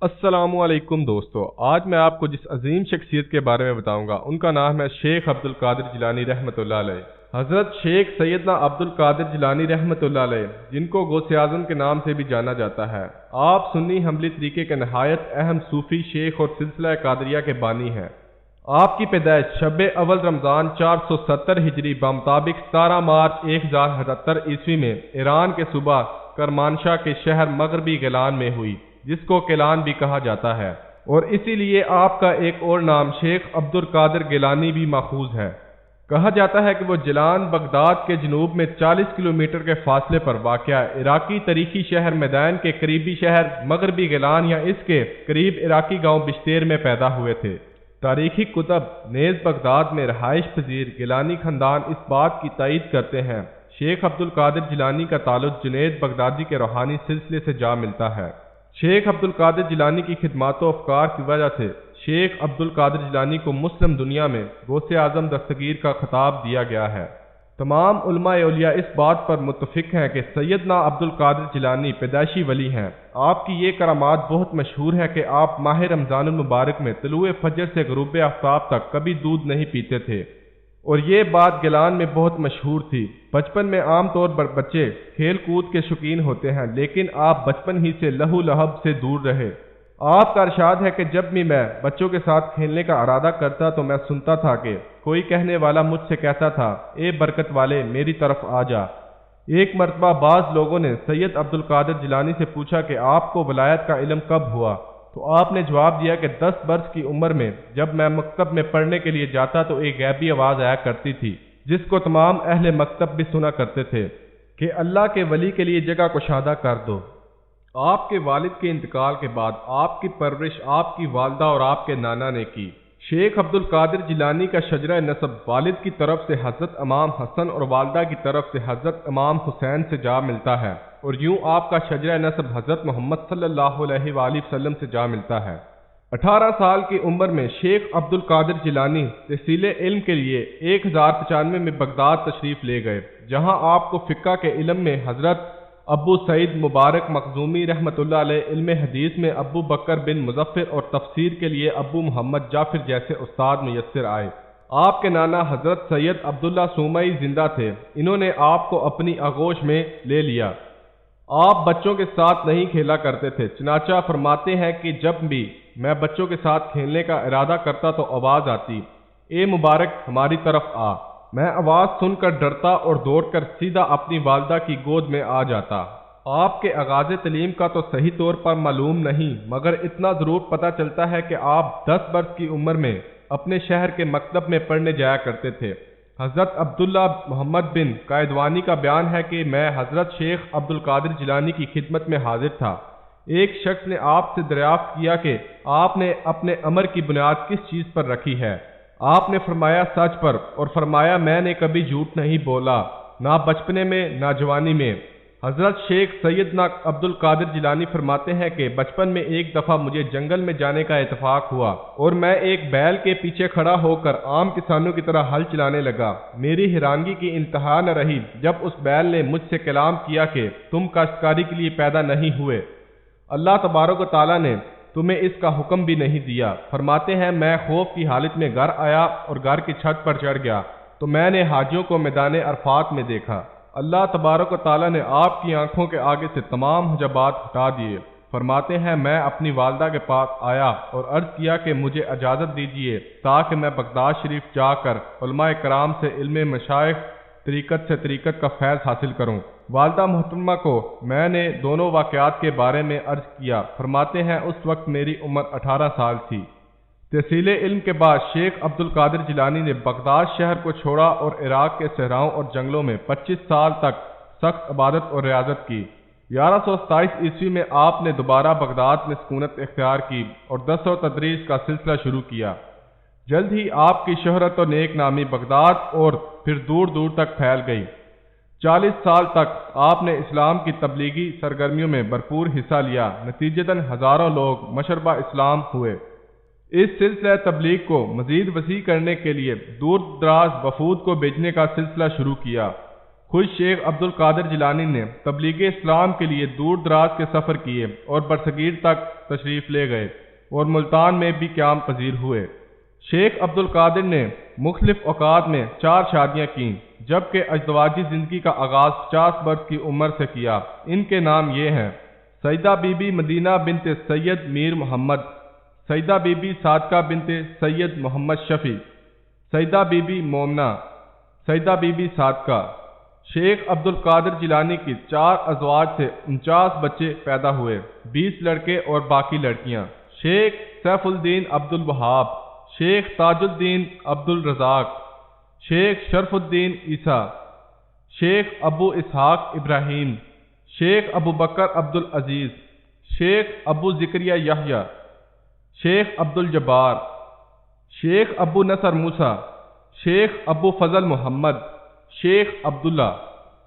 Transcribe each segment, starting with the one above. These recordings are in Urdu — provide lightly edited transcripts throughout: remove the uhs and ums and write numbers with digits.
السلام علیکم دوستو، آج میں آپ کو جس عظیم شخصیت کے بارے میں بتاؤں گا ان کا نام ہے شیخ عبد القادر جیلانی رحمۃ اللہ علیہ۔ حضرت شیخ سیدنا عبد القادر جیلانی رحمۃ اللہ علیہ، جن کو غوث اعظم کے نام سے بھی جانا جاتا ہے، آپ سنی حنبلی طریقے کے نہایت اہم صوفی شیخ اور سلسلہ قادریہ کے بانی ہیں۔ آپ کی پیدائش شب اول رمضان 470 ہجری بمطابق 17 مارچ 1078 عیسوی میں ایران کے صوبہ کرمانشاہ کے شہر مغربی گیلان میں ہوئی، جس کو کیلان بھی کہا جاتا ہے، اور اسی لیے آپ کا ایک اور نام شیخ عبد القادر گیلانی بھی ماخوذ ہے۔ کہا جاتا ہے کہ وہ جیلان بغداد کے جنوب میں 40 کلومیٹر کے فاصلے پر واقع عراقی تاریخی شہر میدان کے قریبی شہر مغربی گیلان یا اس کے قریب عراقی گاؤں بشتیر میں پیدا ہوئے تھے۔ تاریخی کتب نیز بغداد میں رہائش پذیر گیلانی خاندان اس بات کی تائید کرتے ہیں۔ شیخ عبد القادر جیلانی کا تعلق جنید بغدادی کے روحانی سلسلے سے جا ملتا ہے۔ شیخ عبد القادر جیلانی کی خدمات و افکار کی وجہ سے شیخ عبد القادر جیلانی کو مسلم دنیا میں غوث اعظم دستگیر کا خطاب دیا گیا ہے۔ تمام علماء اولیاء اس بات پر متفق ہیں کہ سیدنا عبد القادر جیلانی پیدائشی ولی ہیں۔ آپ کی یہ کرامات بہت مشہور ہے کہ آپ ماہ رمضان المبارک میں طلوع فجر سے غروب آفتاب تک کبھی دودھ نہیں پیتے تھے، اور یہ بات گیلان میں بہت مشہور تھی۔ بچپن میں عام طور پر بچے کھیل کود کے شوقین ہوتے ہیں، لیکن آپ بچپن ہی سے لہو لہب سے دور رہے۔ آپ کا ارشاد ہے کہ جب بھی میں بچوں کے ساتھ کھیلنے کا ارادہ کرتا تو میں سنتا تھا کہ کوئی کہنے والا مجھ سے کہتا تھا، اے برکت والے میری طرف آ جا۔ ایک مرتبہ بعض لوگوں نے سید عبد القادر جیلانی سے پوچھا کہ آپ کو ولایت کا علم کب ہوا؟ تو آپ نے جواب دیا کہ 10 برس کی عمر میں جب میں مکتب میں پڑھنے کے لیے جاتا تو ایک غیبی آواز آیا کرتی تھی، جس کو تمام اہل مکتب بھی سنا کرتے تھے کہ اللہ کے ولی کے لیے جگہ کشادہ کر دو۔ آپ کے والد کے انتقال کے بعد آپ کی پرورش آپ کی والدہ اور آپ کے نانا نے کی۔ شیخ عبد القادر جیلانی کا شجرہ نسب والد کی طرف سے حضرت امام حسن اور والدہ کی طرف سے حضرت امام حسین سے جا ملتا ہے، اور یوں آپ کا شجرہ نسب حضرت محمد صلی اللہ علیہ وآلہ وسلم سے جا ملتا ہے۔ 18 سال کی عمر میں شیخ عبد القادر جیلانی تحصیل علم کے لیے 1095 میں بغداد تشریف لے گئے، جہاں آپ کو فقہ کے علم میں حضرت ابو سعید مبارک مخزومی رحمۃ اللہ علیہ، علم حدیث میں ابو بکر بن مظفر اور تفسیر کے لیے ابو محمد جعفر جیسے استاد میسر آئے۔ آپ کے نانا حضرت سید عبداللہ سومئی زندہ تھے، انہوں نے آپ کو اپنی آغوش میں لے لیا۔ آپ بچوں کے ساتھ نہیں کھیلا کرتے تھے، چنانچہ فرماتے ہیں کہ جب بھی میں بچوں کے ساتھ کھیلنے کا ارادہ کرتا تو آواز آتی، اے مبارک ہماری طرف آ۔ میں آواز سن کر ڈرتا اور دوڑ کر سیدھا اپنی والدہ کی گود میں آ جاتا۔ آپ کے آغاز تعلیم کا تو صحیح طور پر معلوم نہیں، مگر اتنا ضرور پتہ چلتا ہے کہ آپ 10 برس کی عمر میں اپنے شہر کے مکتب میں پڑھنے جایا کرتے تھے۔ حضرت عبداللہ محمد بن قائدوانی کا بیان ہے کہ میں حضرت شیخ عبد القادر جیلانی کی خدمت میں حاضر تھا۔ ایک شخص نے آپ سے دریافت کیا کہ آپ نے اپنے امر کی بنیاد کس چیز پر رکھی ہے؟ آپ نے فرمایا سچ پر، اور فرمایا میں نے کبھی جھوٹ نہیں بولا، نہ بچپنے میں نہ جوانی میں۔ حضرت شیخ سیدنا عبد القادر جیلانی فرماتے ہیں کہ بچپن میں ایک دفعہ مجھے جنگل میں جانے کا اتفاق ہوا، اور میں ایک بیل کے پیچھے کھڑا ہو کر عام کسانوں کی طرح ہل چلانے لگا۔ میری حیرانگی کی انتہا نہ رہی جب اس بیل نے مجھ سے کلام کیا کہ تم کاشتکاری کے لیے پیدا نہیں ہوئے، اللہ تبارک و تعالیٰ نے تمہیں اس کا حکم بھی نہیں دیا۔ فرماتے ہیں میں خوف کی حالت میں گھر آیا اور گھر کی چھت پر چڑھ گیا تو میں نے حاجیوں کو میدان عرفات میں دیکھا۔ اللہ تبارک و تعالیٰ نے آپ کی آنکھوں کے آگے سے تمام حجابات ہٹا دیے۔ فرماتے ہیں میں اپنی والدہ کے پاس آیا اور عرض کیا کہ مجھے اجازت دیجیے تاکہ میں بغداد شریف جا کر علماء کرام سے علم مشائخ طریقت سے طریقت کا فیض حاصل کروں۔ والدہ محترمہ کو میں نے دونوں واقعات کے بارے میں عرض کیا۔ فرماتے ہیں اس وقت میری عمر 18 سال تھی۔ تحصیل علم کے بعد شیخ عبد القادر جیلانی نے بغداد شہر کو چھوڑا اور عراق کے صحراؤں اور جنگلوں میں 25 سال تک سخت عبادت اور ریاضت کی۔ 1127 عیسوی میں آپ نے دوبارہ بغداد میں سکونت اختیار کی اور درس و تدریس کا سلسلہ شروع کیا۔ جلد ہی آپ کی شہرت و نیک نامی بغداد اور پھر دور دور تک پھیل گئی۔ 40 سال تک آپ نے اسلام کی تبلیغی سرگرمیوں میں بھرپور حصہ لیا، نتیجتاً ہزاروں لوگ مشربہ اسلام ہوئے۔ اس سلسلہ تبلیغ کو مزید وسیع کرنے کے لیے دور دراز وفود کو بھیجنے کا سلسلہ شروع کیا۔ خود شیخ عبد القادر جیلانی نے تبلیغ اسلام کے لیے دور دراز کے سفر کیے اور برصغیر تک تشریف لے گئے اور ملتان میں بھی قیام پذیر ہوئے۔ شیخ عبد القادر نے مختلف اوقات میں 4 شادیاں کیں، جبکہ ازدواجی زندگی کا آغاز 50 برس کی عمر سے کیا۔ ان کے نام یہ ہیں: سیدہ بی بی مدینہ بنت سید میر محمد، سیدہ بی بی صادقہ بنت سید محمد شفیع، سیدہ بی بی مومنہ، سیدہ بی بی صادقہ۔ شیخ عبد القادر جیلانی کی 4 ازواج سے 49 بچے پیدا ہوئے، 20 لڑکے اور باقی لڑکیاں۔ شیخ سیف الدین عبد الوہاب، شیخ تاج الدین عبد الرزاق، شیخ شرف الدین عیسیٰ، شیخ ابو اسحاق ابراہیم، شیخ ابو بکر عبد العزیز، شیخ ابو زکریا یحییٰ، شیخ عبد الجبار، شیخ ابو نصر موسیٰ، شیخ ابو فضل محمد، شیخ عبداللہ۔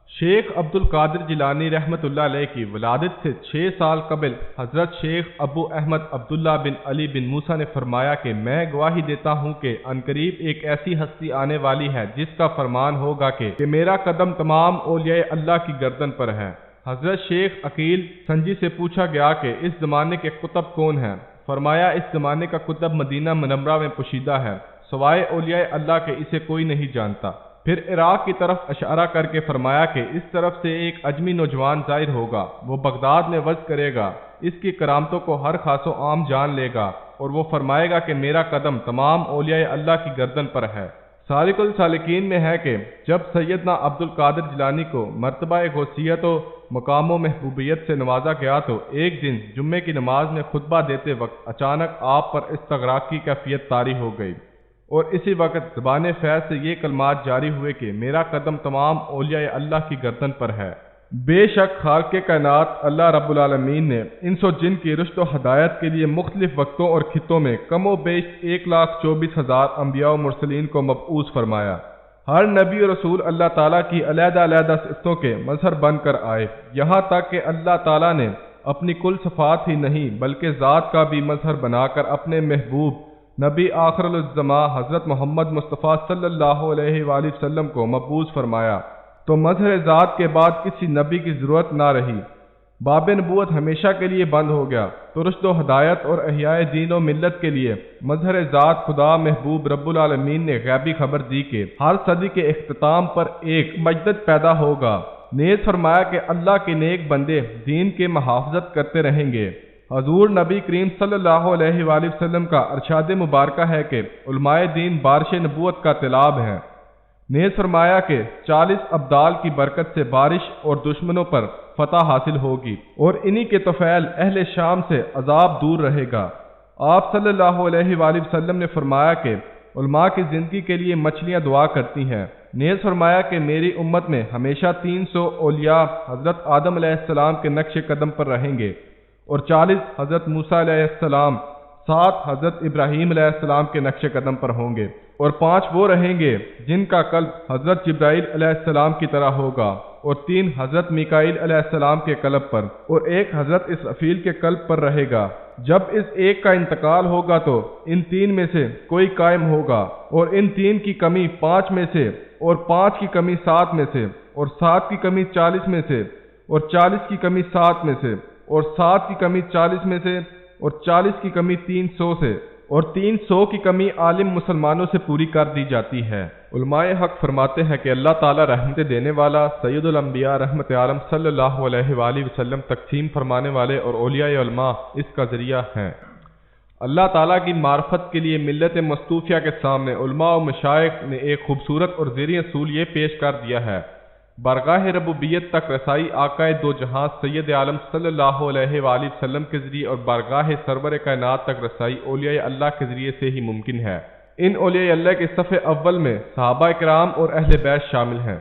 شیخ عبد القادر جیلانی رحمۃ اللہ علیہ کی ولادت سے 6 سال قبل حضرت شیخ ابو احمد عبداللہ بن علی بن موسیٰ نے فرمایا کہ میں گواہی دیتا ہوں کہ عنقریب ایک ایسی ہستی آنے والی ہے جس کا فرمان ہوگا کہ میرا قدم تمام اولیاء اللہ کی گردن پر ہے۔ حضرت شیخ عقیل سنجی سے پوچھا گیا کہ اس زمانے کے قطب کون ہیں؟ فرمایا اس زمانے کا قطب مدینہ منورہ میں پوشیدہ ہے، سوائے اولیاء اللہ کے اسے کوئی نہیں جانتا۔ پھر عراق کی طرف اشارہ کر کے فرمایا کہ اس طرف سے ایک اجمی نوجوان ظاہر ہوگا، وہ بغداد میں وعظ کرے گا، اس کی کرامتوں کو ہر خاص و عام جان لے گا، اور وہ فرمائے گا کہ میرا قدم تمام اولیاء اللہ کی گردن پر ہے۔ سالک السالکین میں ہے کہ جب سیدنا عبد القادر جیلانی کو مرتبہ غوثیت و مقام و محبوبیت سے نوازا گیا تو ایک دن جمعے کی نماز میں خطبہ دیتے وقت اچانک آپ پر استغراق کی کیفیت طاری ہو گئی، اور اسی وقت زبان فیض سے یہ کلمات جاری ہوئے کہ میرا قدم تمام اولیاء اللہ کی گردن پر ہے۔ بے شک خالق کائنات اللہ رب العالمین نے انس و جن کی رشد و ہدایت کے لیے مختلف وقتوں اور خطوں میں کم و بیش 1,24,000 انبیاء و مرسلین کو مبعوث فرمایا۔ ہر نبی و رسول اللہ تعالیٰ کی علیحدہ علیحدہ صفتوں کے مظہر بن کر آئے، یہاں تک کہ اللہ تعالیٰ نے اپنی کل صفات ہی نہیں بلکہ ذات کا بھی مظہر بنا کر اپنے محبوب نبی آخر الزماں حضرت محمد مصطفیٰ صلی اللہ علیہ وآلہ وسلم کو مبعوث فرمایا، تو مظہر ذات کے بعد کسی نبی کی ضرورت نہ رہی، باب نبوت ہمیشہ کے لیے بند ہو گیا۔ تو رشد و ہدایت اور احیاء دین و ملت کے لیے مظہر ذات خدا محبوب رب العالمین نے غیبی خبر دی کہ ہر صدی کے اختتام پر ایک مجدد پیدا ہوگا۔ نیز فرمایا کہ اللہ کے نیک بندے دین کے محافظت کرتے رہیں گے۔ حضور نبی کریم صلی اللہ علیہ وآلہ وسلم کا ارشاد مبارکہ ہے کہ علماء دین بارش نبوت کا طلاب ہیں۔ نیز فرمایا کہ 40 ابدال کی برکت سے بارش اور دشمنوں پر فتح حاصل ہوگی، اور انہی کے طفیل اہل شام سے عذاب دور رہے گا۔ آپ صلی اللہ علیہ وآلہ وسلم نے فرمایا کہ علماء کی زندگی کے لیے مچھلیاں دعا کرتی ہیں۔ نیز فرمایا کہ میری امت میں ہمیشہ 300 اولیاء حضرت آدم علیہ السلام کے نقش قدم پر رہیں گے، اور 40 حضرت موسیٰ علیہ السلام، 7 حضرت ابراہیم علیہ السلام کے نقش قدم پر ہوں گے، اور 5 وہ رہیں گے جن کا قلب حضرت جبرائیل علیہ السلام کی طرح ہوگا، اور 3 حضرت میکائیل علیہ السلام کے قلب پر، اور 1 حضرت اسرافیل کے قلب پر رہے گا۔ جب اس ایک کا انتقال ہوگا تو ان 3 میں سے کوئی قائم ہوگا، اور ان 3 کی کمی 5 میں سے، اور 5 کی کمی 7 میں سے، اور 7 کی کمی 40 میں سے، اور 40 کی کمی 7 میں سے، اور 7 کی کمی 40 میں سے، اور 40 کی کمی 300 سے، اور 300 کی کمی عالم مسلمانوں سے پوری کر دی جاتی ہے۔ علماء حق فرماتے ہیں کہ اللہ تعالیٰ رحمت دینے والا سید الانبیاء رحمت عالم صلی اللہ علیہ وآلہ وسلم تقسیم فرمانے والے اور اولیاء علماء اس کا ذریعہ ہیں۔ اللہ تعالیٰ کی معرفت کے لیے ملت مصطوفیہ کے سامنے علماء و مشائخ نے ایک خوبصورت اور زیریں اصول یہ پیش کر دیا ہے: بارگاہ ربوبیت تک رسائی آقا دو جہاں سید عالم صلی اللہ علیہ وآلہ وسلم کے ذریعے، اور بارگاہ سرور کائنات تک رسائی اولیاء اللہ کے ذریعے سے ہی ممکن ہے۔ ان اولیاء اللہ کے صف اول میں صحابہ کرام اور اہل بیت شامل ہیں۔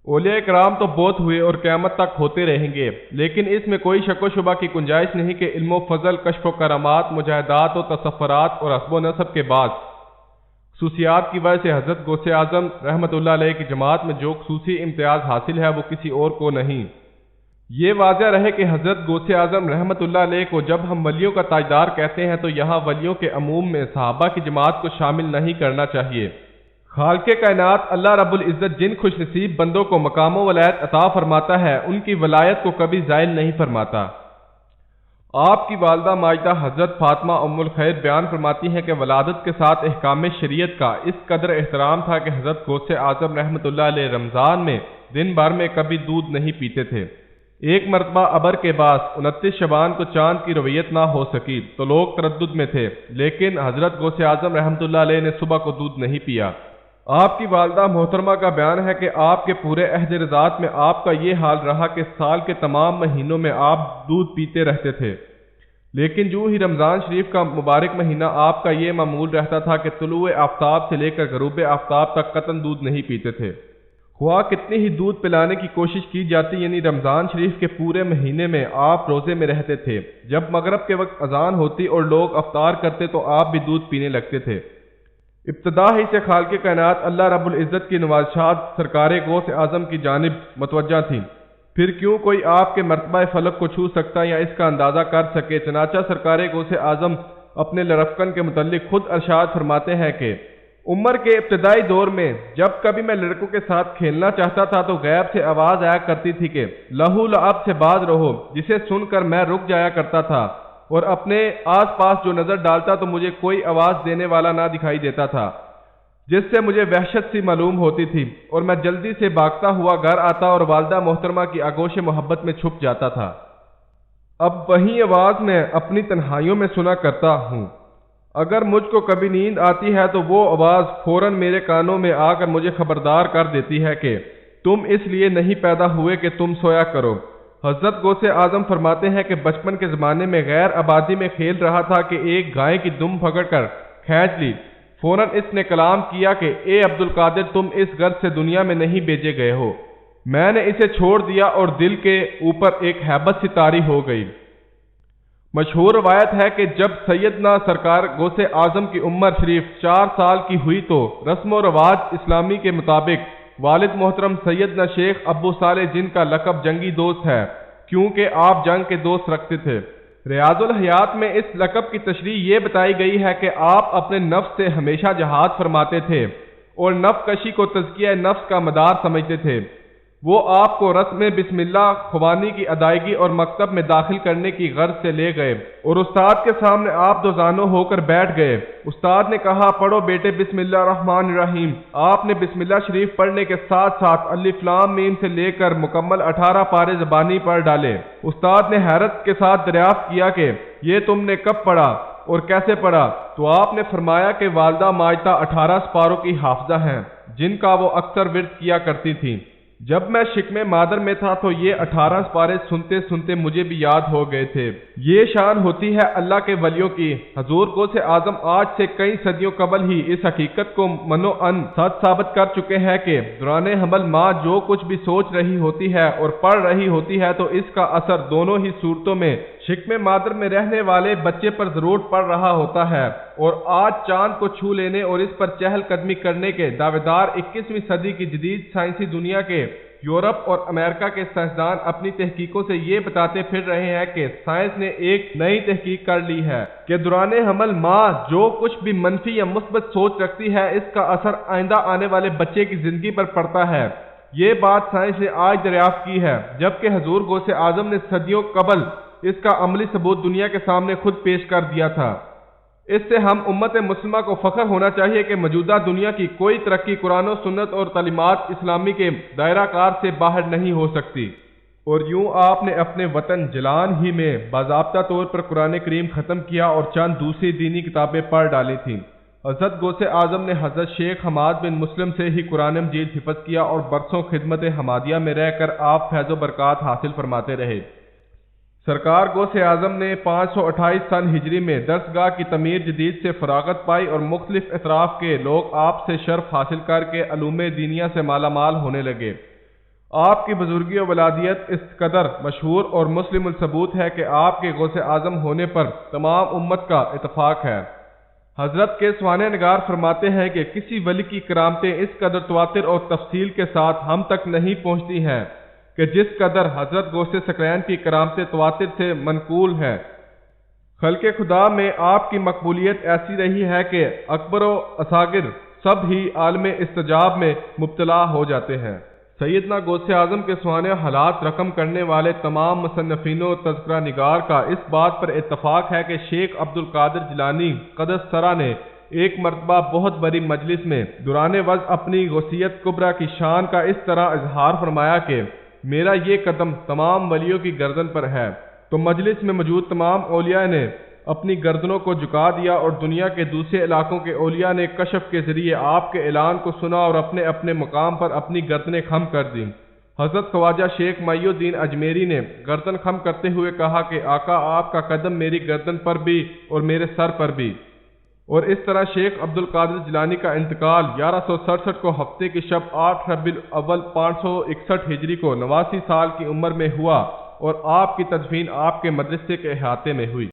اولیاء کرام تو بہت ہوئے اور قیامت تک ہوتے رہیں گے، لیکن اس میں کوئی شک و شبہ کی گنجائش نہیں کہ علم و فضل، کشف و کرامات، مجاہدات و تصفرات اور حسب و نسب کے بعد خصوصیات کی وجہ سے حضرت غوث اعظم رحمت اللہ علیہ کی جماعت میں جو خصوصی امتیاز حاصل ہے وہ کسی اور کو نہیں۔ یہ واضح رہے کہ حضرت غوث اعظم رحمت اللہ علیہ کو جب ہم ولیوں کا تاجدار کہتے ہیں تو یہاں ولیوں کے عموم میں صحابہ کی جماعت کو شامل نہیں کرنا چاہیے۔ خالق کائنات اللہ رب العزت جن خوش نصیب بندوں کو مقام و ولایت عطا فرماتا ہے ان کی ولایت کو کبھی زائل نہیں فرماتا۔ آپ کی والدہ ماجدہ حضرت فاطمہ ام الخیر بیان فرماتی ہیں کہ ولادت کے ساتھ احکام شریعت کا اس قدر احترام تھا کہ حضرت غوث اعظم رحمۃ اللہ علیہ رمضان میں دن بھر میں کبھی دودھ نہیں پیتے تھے۔ ایک مرتبہ ابر کے بعد 29 شعبان کو چاند کی رویت نہ ہو سکی تو لوگ تردد میں تھے، لیکن حضرت غوث اعظم رحمۃ اللہ علیہ نے صبح کو دودھ نہیں پیا۔ آپ کی والدہ محترمہ کا بیان ہے کہ آپ کے پورے عہد رضاعت میں آپ کا یہ حال رہا کہ سال کے تمام مہینوں میں آپ دودھ پیتے رہتے تھے، لیکن جو ہی رمضان شریف کا مبارک مہینہ آپ کا یہ معمول رہتا تھا کہ طلوع آفتاب سے لے کر غروب آفتاب تک قطعاً دودھ نہیں پیتے تھے۔ خواہ کتنی ہی دودھ پلانے کی کوشش کی جاتی، یعنی رمضان شریف کے پورے مہینے میں آپ روزے میں رہتے تھے۔ جب مغرب کے وقت اذان ہوتی اور لوگ افطار کرتے تو آپ بھی دودھ پینے لگتے تھے۔ ابتدا ہی سے خالق کائنات اللہ رب العزت کی نوازشات سرکار غوث اعظم کی جانب متوجہ تھیں، پھر کیوں کوئی آپ کے مرتبہ فلک کو چھو سکتا یا اس کا اندازہ کر سکے۔ چنانچہ سرکار غوث اعظم اپنے لڑکپن کے متعلق خود ارشاد فرماتے ہیں کہ عمر کے ابتدائی دور میں جب کبھی میں لڑکوں کے ساتھ کھیلنا چاہتا تھا تو غیب سے آواز آیا کرتی تھی کہ لہو لعب سے باز رہو، جسے سن کر میں رک جایا کرتا تھا اور اپنے آس پاس جو نظر ڈالتا تو مجھے کوئی آواز دینے والا نہ دکھائی دیتا تھا، جس سے مجھے وحشت سی معلوم ہوتی تھی اور میں جلدی سے بھاگتا ہوا گھر آتا اور والدہ محترمہ کی آغوش محبت میں چھپ جاتا تھا۔ اب وہی آواز میں اپنی تنہائیوں میں سنا کرتا ہوں۔ اگر مجھ کو کبھی نیند آتی ہے تو وہ آواز فوراً میرے کانوں میں آ کر مجھے خبردار کر دیتی ہے کہ تم اس لیے نہیں پیدا ہوئے کہ تم سویا کرو۔ حضرت غوث اعظم فرماتے ہیں کہ بچپن کے زمانے میں غیر آبادی میں کھیل رہا تھا کہ ایک گائے کی دم پکڑ کر کھینچ لی۔ فوراً اس نے کلام کیا کہ اے عبد القادر، تم اس غرض سے دنیا میں نہیں بھیجے گئے ہو۔ میں نے اسے چھوڑ دیا اور دل کے اوپر ایک ہیبت سی طاری ہو گئی۔ مشہور روایت ہے کہ جب سیدنا سرکار غوث اعظم کی عمر شریف 4 سال کی ہوئی تو رسم و رواج اسلامی کے مطابق والد محترم سیدنا شیخ ابو صالح، جن کا لقب جنگی دوست ہے کیونکہ آپ جنگ کے دوست رکھتے تھے، ریاض الحیات میں اس لقب کی تشریح یہ بتائی گئی ہے کہ آپ اپنے نفس سے ہمیشہ جہاد فرماتے تھے اور نفس کشی کو تزکیہ نفس کا مدار سمجھتے تھے۔ وہ آپ کو رسم بسم اللہ خوانی کی ادائیگی اور مکتب میں داخل کرنے کی غرض سے لے گئے اور استاد کے سامنے آپ دوزانوں ہو کر بیٹھ گئے۔ استاد نے کہا، پڑھو بیٹے بسم اللہ الرحمن الرحیم۔ آپ نے بسم اللہ شریف پڑھنے کے ساتھ ساتھ الف لام میم سے لے کر مکمل 18 پارے زبانی پڑھ ڈالے۔ استاد نے حیرت کے ساتھ دریافت کیا کہ یہ تم نے کب پڑھا اور کیسے پڑھا؟ تو آپ نے فرمایا کہ والدہ ماجدہ 18 سپاروں کی حافظہ ہیں جن کا وہ اکثر ورد کیا کرتی تھیں۔ جب میں شکم مادر میں تھا تو یہ 18 سپارے سنتے سنتے مجھے بھی یاد ہو گئے تھے۔ یہ شان ہوتی ہے اللہ کے ولیوں کی۔ حضور غوث اعظم آج سے کئی صدیوں قبل ہی اس حقیقت کو منو ان سچ ثابت کر چکے ہیں کہ دوران حمل ماں جو کچھ بھی سوچ رہی ہوتی ہے اور پڑھ رہی ہوتی ہے تو اس کا اثر دونوں ہی صورتوں میں شکم مادر میں رہنے والے بچے پر ضرور پڑ رہا ہوتا ہے، اور آج چاند کو چھو لینے اور اس پر چہل قدمی کرنے کے دعوے دار 21ویں صدی کی جدید سائنسی دنیا کے یورپ اور امریکہ کے سائنسدان اپنی تحقیقوں سے یہ بتاتے پھر رہے ہیں کہ سائنس نے ایک نئی تحقیق کر لی ہے کہ دوران حمل ماں جو کچھ بھی منفی یا مثبت سوچ رکھتی ہے اس کا اثر آئندہ آنے والے بچے کی زندگی پر پڑتا ہے۔ یہ بات سائنس نے آج دریافت کی ہے، جبکہ حضور غوث اعظم نے صدیوں قبل اس کا عملی ثبوت دنیا کے سامنے خود پیش کر دیا تھا۔ اس سے ہم امت مسلمہ کو فخر ہونا چاہیے کہ موجودہ دنیا کی کوئی ترقی قرآن و سنت اور تعلیمات اسلامی کے دائرہ کار سے باہر نہیں ہو سکتی۔ اور یوں آپ نے اپنے وطن جلان ہی میں باضابطہ طور پر قرآن کریم ختم کیا اور چند دوسری دینی کتابیں پڑھ ڈالی تھیں۔ حضرت غوث اعظم نے حضرت شیخ حماد بن مسلم سے ہی قرآن مجید حفظ کیا اور برسوں خدمت حمادیہ میں رہ کر آپ فیض و برکات حاصل فرماتے رہے۔ سرکار غوث اعظم نے 528 سن ہجری میں درسگاہ کی تعمیر جدید سے فراغت پائی اور مختلف اطراف کے لوگ آپ سے شرف حاصل کر کے علوم دینیہ سے مالا مال ہونے لگے۔ آپ کی بزرگی و ولادیت اس قدر مشہور اور مسلم الثبوت ہے کہ آپ کے غوث اعظم ہونے پر تمام امت کا اتفاق ہے۔ حضرت کے سوانح نگار فرماتے ہیں کہ کسی ولی کی کرامتیں اس قدر تواتر اور تفصیل کے ساتھ ہم تک نہیں پہنچتی ہیں کہ جس قدر حضرت غوث ثقلین کی کرامتیں تواتر سے منقول ہیں۔ خلق خدا میں آپ کی مقبولیت ایسی رہی ہے کہ اکبر و اصاغر سب ہی عالم استجاب میں مبتلا ہو جاتے ہیں۔ سیدنا غوث اعظم کے سوانح حالات رقم کرنے والے تمام مصنفین و تذکرہ نگار کا اس بات پر اتفاق ہے کہ شیخ عبد القادر جیلانی قدس سرہ نے ایک مرتبہ بہت بڑی مجلس میں دوران وضع اپنی غوثیت کبریٰ کی شان کا اس طرح اظہار فرمایا کہ میرا یہ قدم تمام ولیوں کی گردن پر ہے، تو مجلس میں موجود تمام اولیاء نے اپنی گردنوں کو جھکا دیا اور دنیا کے دوسرے علاقوں کے اولیاء نے کشف کے ذریعے آپ کے اعلان کو سنا اور اپنے اپنے مقام پر اپنی گردنیں خم کر دیں۔ حضرت خواجہ شیخ معی الدین اجمیری نے گردن خم کرتے ہوئے کہا کہ آقا آپ کا قدم میری گردن پر بھی اور میرے سر پر بھی۔ اور اس طرح شیخ عبد القادر جیلانی کا انتقال 1167 کو ہفتے کی شب 8 ربیع الاول 561 ہجری کو 89 سال کی عمر میں ہوا اور آپ کی تدفین آپ کے مدرسے کے احاطے میں ہوئی۔